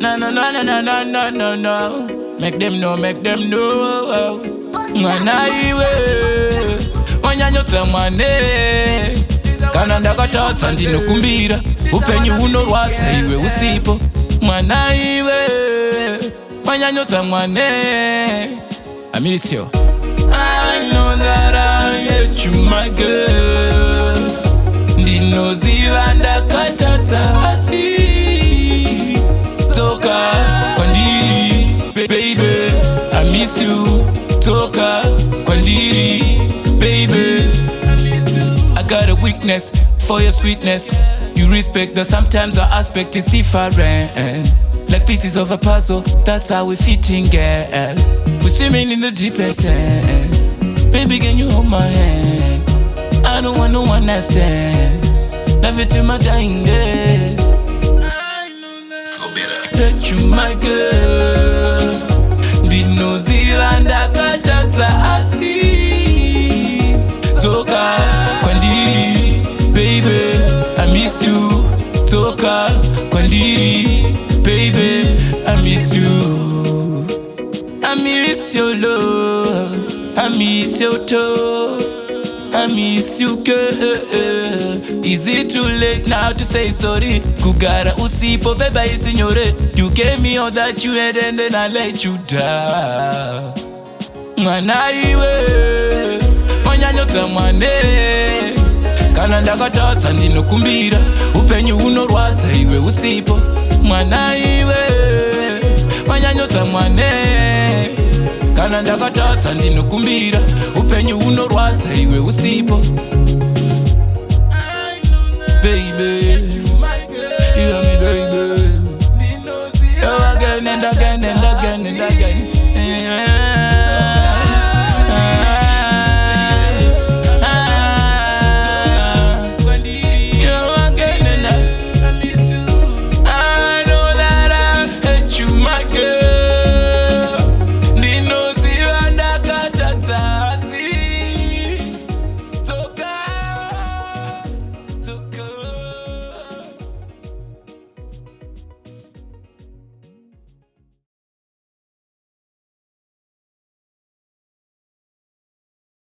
No, no, no, no, no, no, no, no, no. Make them know, make them know. Mwana iwe wanyanyote mwane kana ndakatadza ndinokumbira upenyu unorwadza iwe usipo. Mwana iwe wanyanyotsa mwane. I miss you. I know that I hate you, my girl. Ndinoziva ndakatadza asi Dzoka kwandiri baby, I miss you. Dzoka kwandiri baby, I miss you. I got a weakness for your sweetness. You respect that sometimes our aspect is different, like pieces of a puzzle, that's how we fit in, girl. We're swimming in the deepest end. Baby, can you hold my hand? I don't want no one to stand. Love it till my dying days. That you my girl. Dino zilanda kachatsa asi Dzoka kwandiri baby, I miss you. Dzoka kwandiri baby, I miss you. I miss your love, I miss your toe, I miss you, girl. Is it too late now to say sorry? Kugara usipo beba isinyore. You gave me all that you had and then I let you down. Mwana iwe wanyanyotsa mwane kana ndakatadza ndinokumbira upenyu unorwadza iwe usipo. Mwana iwe wanyanyotsa mwane kana ndakatadza ndinokumbira upenyu unorwadza iwe usipo.